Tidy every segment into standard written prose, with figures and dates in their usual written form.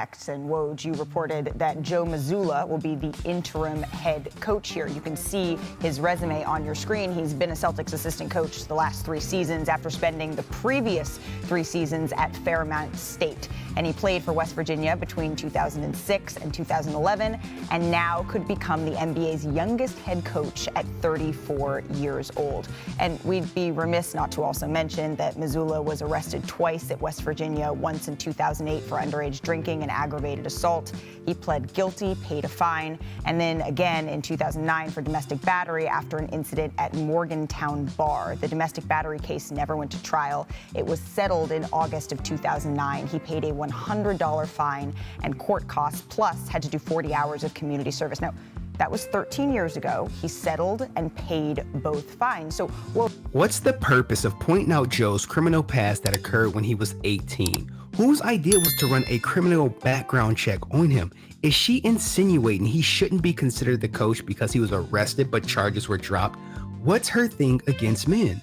Retracts. And Woj, you reported that Joe Mazzulla will be the interim head coach here. You can see his resume on your screen. He's been a Celtics assistant coach the last 3 seasons after spending the previous 3 seasons at Fairmount State. And he played for West Virginia between 2006 and 2011, and now could become the NBA's youngest head coach at 34 years old. And we'd be remiss not to also mention that Mazzulla was arrested twice at West Virginia, once in 2008 for underage drinking and aggravated assault. He pled guilty, paid a fine, and then again in 2009 for domestic battery after an incident at Morgantown Bar. The domestic battery case never went to trial. It was settled in August of 2009. He paid a $100 fine and court costs, plus had to do 40 hours of community service. Now, that was 13 years ago. He settled and paid both fines. So, well, what's the purpose of pointing out Joe's criminal past that occurred when he was 18? Whose idea was to run a criminal background check on him? Is she insinuating he shouldn't be considered the coach because he was arrested but charges were dropped? What's her thing against men?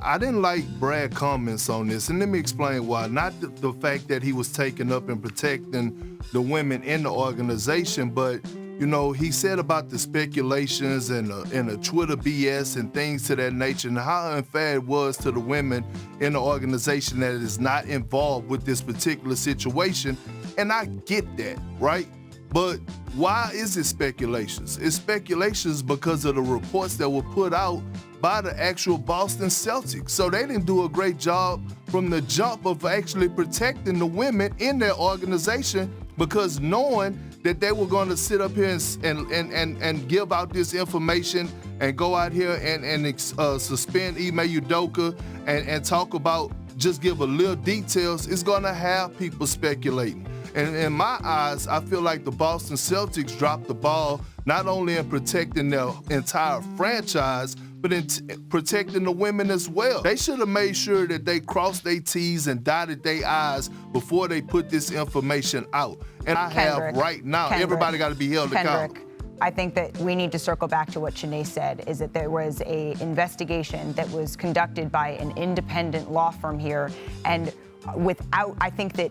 I didn't like Brad's comments on this, and let me explain why. Not the fact that he was taking up and protecting the women in the organization, but you know, he said about the speculations and the Twitter BS and things to that nature, and how unfair it was to the women in the organization that is not involved with this particular situation. And I get that, right? But why is it speculations? It's speculations because of the reports that were put out by the actual Boston Celtics. So they didn't do a great job from the jump of actually protecting the women in their organization, because knowing that they were going to sit up here and give out this information and go out here and suspend Ime Udoka and talk about, just give a little details, it's going to have people speculating. And in my eyes, I feel like the Boston Celtics dropped the ball not only in protecting their entire franchise, but in protecting the women as well. They should have made sure that they crossed their T's and dotted their I's before they put this information out. And I have right now, everybody got to be held accountable. I think that we need to circle back to what Shanae said, is that there was an investigation that was conducted by an independent law firm here. And I think that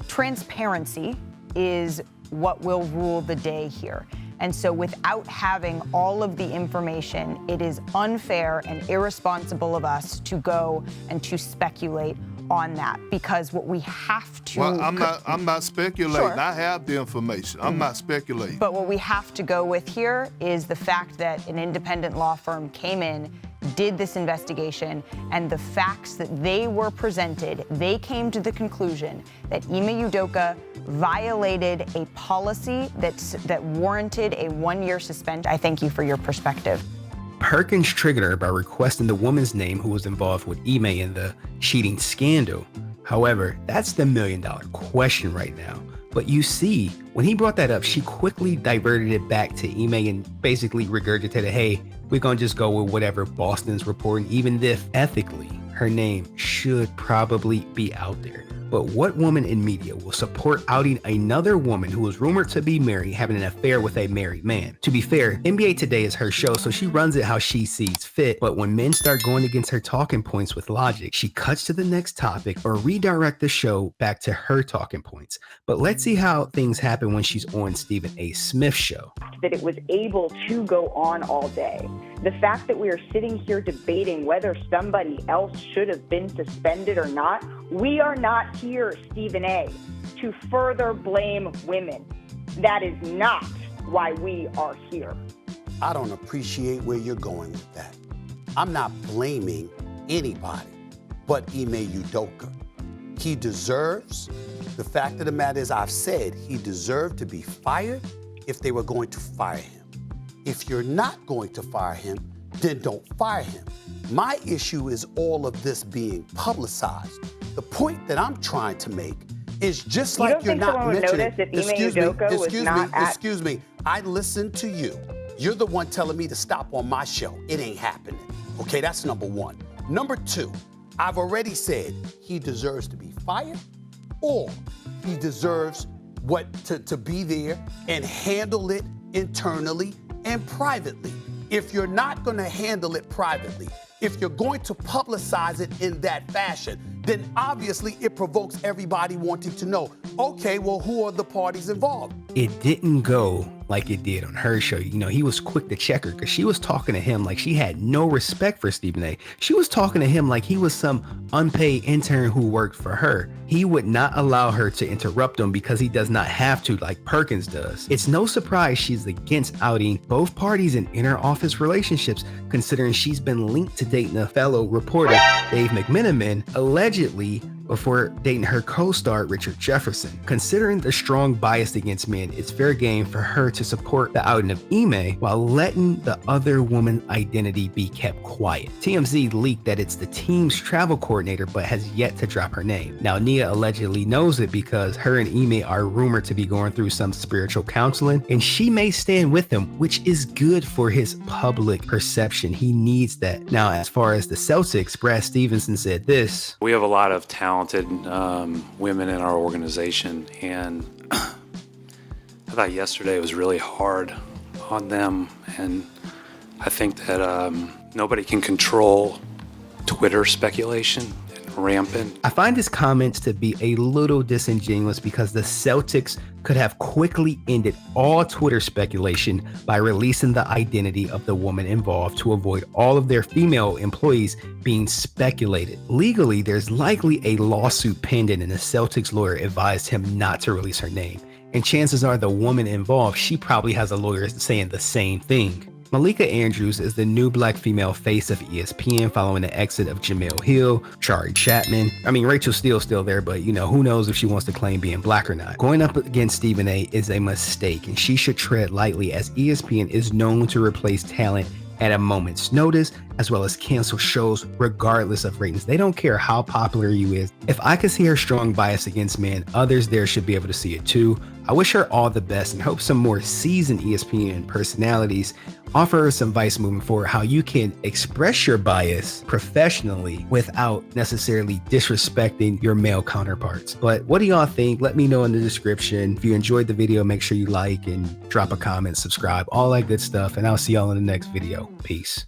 transparency is what will rule the day here. And so without having all of the information, it is unfair and irresponsible of us to go and to speculate on that, because what we have to... Well, I'm not speculating. Sure. I have the information. I'm not speculating. But what we have to go with here is the fact that an independent law firm came in, did this investigation, and the facts that they were presented, they came to the conclusion that Ime Udoka violated a policy that warranted a 1-year suspension. I thank you for your perspective. Perkins triggered her by requesting the woman's name who was involved with Ime in the cheating scandal. However, that's the $1 million question right now. But you see, when he brought that up, she quickly diverted it back to Ime and basically regurgitated, hey, we're going to just go with whatever Boston's reporting, even if ethically her name should probably be out there. But what woman in media will support outing another woman who is rumored to be married having an affair with a married man? To be fair, NBA Today is her show, so she runs it how she sees fit. But when men start going against her talking points with logic, she cuts to the next topic or redirect the show back to her talking points. But let's see how things happen when she's on Stephen A. Smith's show. That it was able to go on all day. The fact that we are sitting here debating whether somebody else should have been suspended or not, we are not here, Stephen A., to further blame women. That is not why we are here. I don't appreciate where you're going with that. I'm not blaming anybody but Ime Udoka. He deserves, the fact of the matter is, I've said he deserved to be fired if they were going to fire him. If you're not going to fire him, then don't fire him. My issue is all of this being publicized. The point that I'm trying to make is just like you're not mentioning. Excuse me. I listened to you. You're the one telling me to stop on my show. It ain't happening. Okay, that's number one. Number two, I've already said he deserves to be fired, or he deserves to be there and handle it internally and privately. If you're not going to handle it privately, if you're going to publicize it in that fashion, then obviously it provokes everybody wanting to know, okay, well, who are the parties involved? It didn't go like it did on her show. You know, he was quick to check her because she was talking to him like she had no respect for Stephen A. She was talking to him like he was some unpaid intern who worked for her. He would not allow her to interrupt him because he does not have to like Perkins does. It's no surprise she's against outing both parties in inner office relationships, considering she's been linked to dating a fellow reporter, Dave McMenamin, allegedly before dating her co-star Richard Jefferson. Considering the strong bias against men, it's fair game for her to support the outing of Ime while letting the other woman's identity be kept quiet. TMZ leaked that it's the team's travel coordinator but has yet to drop her name. Now Nia allegedly knows it because her and Ime are rumored to be going through some spiritual counseling, and she may stand with him, which is good for his public perception. He needs that. Now, as far as the Celtics, Brad Stevenson said this: "We have a lot of talented women in our organization, and I thought yesterday was really hard on them, and I think that nobody can control Twitter speculation and rampant." I find his comments to be a little disingenuous because the Celtics could have quickly ended all Twitter speculation by releasing the identity of the woman involved to avoid all of their female employees being speculated. Legally, there's likely a lawsuit pending, and the Celtics lawyer advised him not to release her name. And chances are the woman involved, she probably has a lawyer saying the same thing. Malika Andrews is the new black female face of ESPN following the exit of Jamel Hill, Shari Chapman. I mean, Rachel Steele's still there, but you know, who knows if she wants to claim being black or not. Going up against Stephen A is a mistake, and she should tread lightly as ESPN is known to replace talent at a moment's notice, as well as cancel shows regardless of ratings. They don't care how popular you is. If I could see her strong bias against men, others there should be able to see it too. I wish her all the best and hope some more seasoned ESPN personalities offer her some advice moving forward how you can express your bias professionally without necessarily disrespecting your male counterparts. But what do y'all think? Let me know in the description. If you enjoyed the video, make sure you like and drop a comment, subscribe, all that good stuff, and I'll see y'all in the next video. Peace.